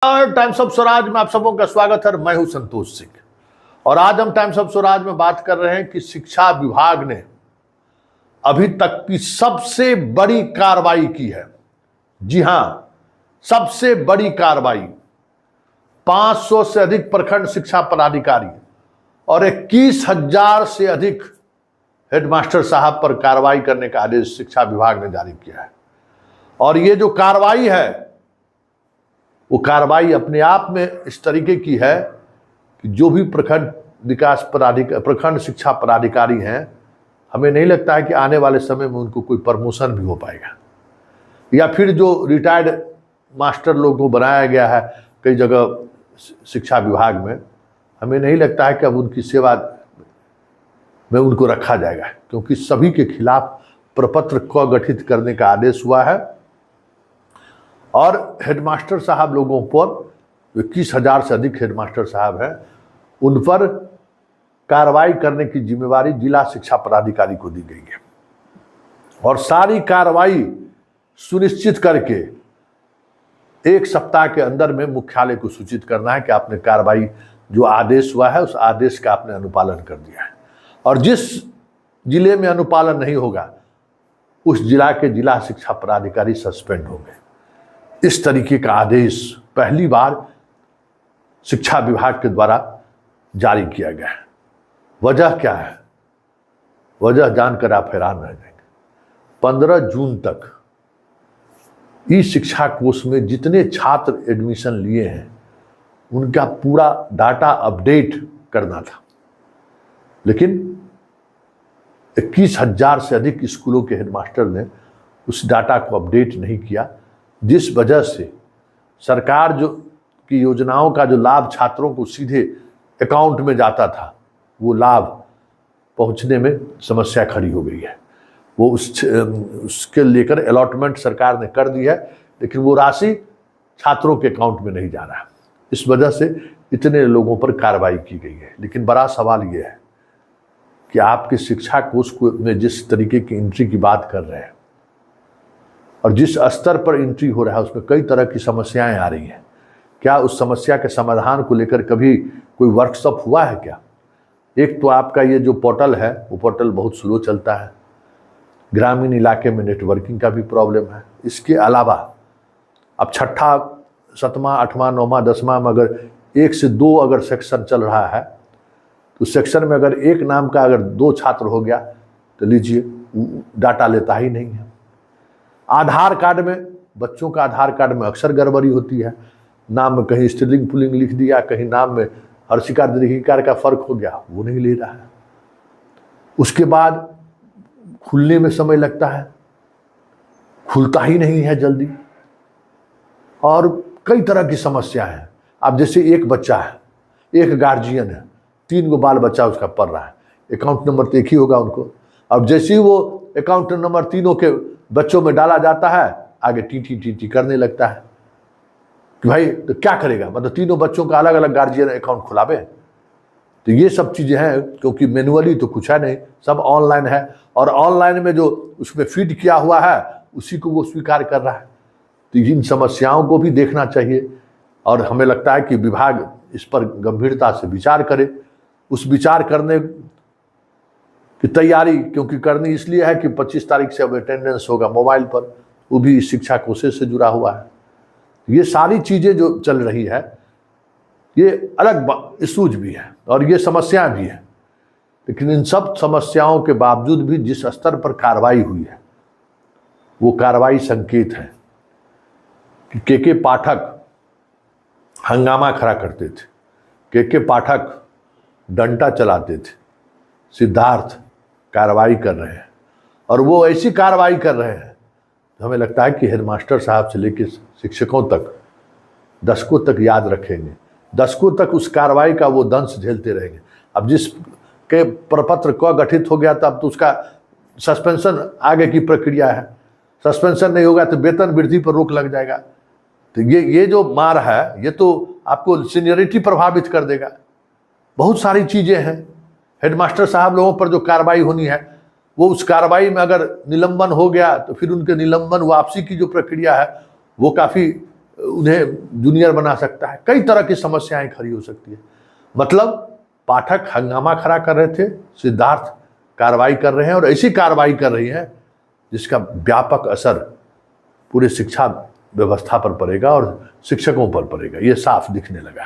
Times of Swaraj में आप सबों का स्वागत है। मैं हूं संतोष सिंह और आज हम टाइम्स ऑफ स्वराज में बात कर रहे हैं कि शिक्षा विभाग ने अभी तक की सबसे बड़ी कार्रवाई की है। जी हां, सबसे बड़ी कार्रवाई। 500 से अधिक प्रखंड शिक्षा पदाधिकारी और 21,000 से अधिक हेडमास्टर साहब पर कार्रवाई करने का आदेश शिक्षा विभाग ने जारी किया है। और ये जो कार्रवाई है वो कार्रवाई अपने आप में इस तरीके की है कि जो भी प्रखंड शिक्षा पदाधिकारी हैं, हमें नहीं लगता है कि आने वाले समय में उनको कोई प्रमोशन भी हो पाएगा, या फिर जो रिटायर्ड मास्टर लोगों को बनाया गया है कई जगह शिक्षा विभाग में, हमें नहीं लगता है कि अब उनकी सेवा में उनको रखा जाएगा, क्योंकि सभी के खिलाफ प्रपत्र को गठित करने का आदेश हुआ है। और हेडमास्टर साहब लोगों पर 21,000 से अधिक हेडमास्टर साहब हैं, उन पर कार्रवाई करने की जिम्मेवारी जिला शिक्षा पदाधिकारी को दी गई है। और सारी कार्रवाई सुनिश्चित करके 1 सप्ताह के अंदर में मुख्यालय को सूचित करना है कि आपने कार्रवाई जो आदेश हुआ है उस आदेश का आपने अनुपालन कर दिया है। और जिस जिले में अनुपालन नहीं होगा उस जिला के जिला शिक्षा पदाधिकारी सस्पेंड होंगे। इस तरीके का आदेश पहली बार शिक्षा विभाग के द्वारा जारी किया गया है। वजह क्या है? वजह जानकर आप हैरान रह जाएंगे। 15 जून तक ई शिक्षा कोष में जितने छात्र एडमिशन लिए हैं उनका पूरा डाटा अपडेट करना था, लेकिन 21,000 से अधिक स्कूलों के हेडमास्टर ने उस डाटा को अपडेट नहीं किया, जिस वजह से सरकार जो की योजनाओं का जो लाभ छात्रों को सीधे अकाउंट में जाता था, वो लाभ पहुंचने में समस्या खड़ी हो गई है। वो उसके लेकर अलॉटमेंट सरकार ने कर दी है, लेकिन वो राशि छात्रों के अकाउंट में नहीं जा रहा है। इस वजह से इतने लोगों पर कार्रवाई की गई है। लेकिन बड़ा सवाल ये है कि आपके शिक्षा कोष में जिस तरीके की एंट्री की बात कर रहे हैं और जिस स्तर पर एंट्री हो रहा है उसमें कई तरह की समस्याएं आ रही हैं। क्या उस समस्या के समाधान को लेकर कभी कोई वर्कशॉप हुआ है क्या? एक तो आपका ये जो पोर्टल है वो पोर्टल बहुत स्लो चलता है, ग्रामीण इलाके में नेटवर्किंग का भी प्रॉब्लम है। इसके अलावा अब 6ठा 7वां 8वां 9वां 10वां में अगर 1 से 2 अगर सेक्शन चल रहा है तो सेक्शन में अगर एक नाम का अगर 2 छात्र हो गया तो लीजिए डाटा लेता ही नहीं है। आधार कार्ड में, बच्चों का आधार कार्ड में अक्सर गड़बड़ी होती है। नाम में कहीं स्त्रीलिंग पुल्लिंग लिख दिया, कहीं नाम में हर्षिकार दीर्घिकार का फर्क हो गया, वो नहीं ले रहा है। उसके बाद खुलने में समय लगता है, खुलता ही नहीं है जल्दी। और कई तरह की समस्या है। अब जैसे एक बच्चा है, एक गार्जियन है, 3 गो बाल बच्चा उसका पढ़ रहा है, अकाउंट नंबर तो एक ही होगा उनको। अब जैसे ही वो अकाउंट नंबर तीनों के बच्चों में डाला जाता है, आगे टी करने लगता है कि भाई तो क्या करेगा, मतलब तीनों बच्चों का अलग अलग गार्जियन अकाउंट खुलावे। तो ये सब चीज़ें हैं, क्योंकि मैनुअली तो कुछ है नहीं, सब ऑनलाइन है। और ऑनलाइन में जो उसमें फीड किया हुआ है उसी को वो स्वीकार कर रहा है। तो इन समस्याओं को भी देखना चाहिए और हमें लगता है कि विभाग इस पर गंभीरता से विचार करे। उस विचार करने की तैयारी क्योंकि करनी इसलिए है कि 25 तारीख से अब अटेंडेंस होगा मोबाइल पर, वो भी शिक्षा कोष से जुड़ा हुआ है। ये सारी चीज़ें जो चल रही है ये अलग इशूज भी है और ये समस्या भी है। लेकिन इन सब समस्याओं के बावजूद भी जिस स्तर पर कार्रवाई हुई है वो कार्रवाई संकेत है कि के पाठक हंगामा खड़ा करते थे, के पाठक डंडा चलाते थे, सिद्धार्थ कार्रवाई कर रहे हैं। और वो ऐसी कार्रवाई कर रहे हैं तो हमें लगता है कि हेडमास्टर साहब से लेकर शिक्षकों तक, दशकों तक याद रखेंगे, दशकों तक उस कार्रवाई का वो दंश झेलते रहेंगे। अब जिस के प्रपत्र को गठित हो गया तब तो उसका सस्पेंशन आगे की प्रक्रिया है। सस्पेंशन नहीं होगा तो वेतन वृद्धि पर रोक लग जाएगा। तो ये जो मार है ये तो आपको सीनियरिटी प्रभावित कर देगा। बहुत सारी चीज़ें हैं। हेडमास्टर साहब लोगों पर जो कार्रवाई होनी है वो उस कार्रवाई में अगर निलंबन हो गया तो फिर उनके निलंबन वापसी की जो प्रक्रिया है वो काफ़ी उन्हें जूनियर बना सकता है, कई तरह की समस्याएं खड़ी हो सकती है। मतलब पाठक हंगामा खड़ा कर रहे थे, सिद्धार्थ कार्रवाई कर रहे हैं और ऐसी कार्रवाई कर रही है जिसका व्यापक असर पूरे शिक्षा व्यवस्था पर पड़ेगा और शिक्षकों पर पड़ेगा, ये साफ दिखने लगा है।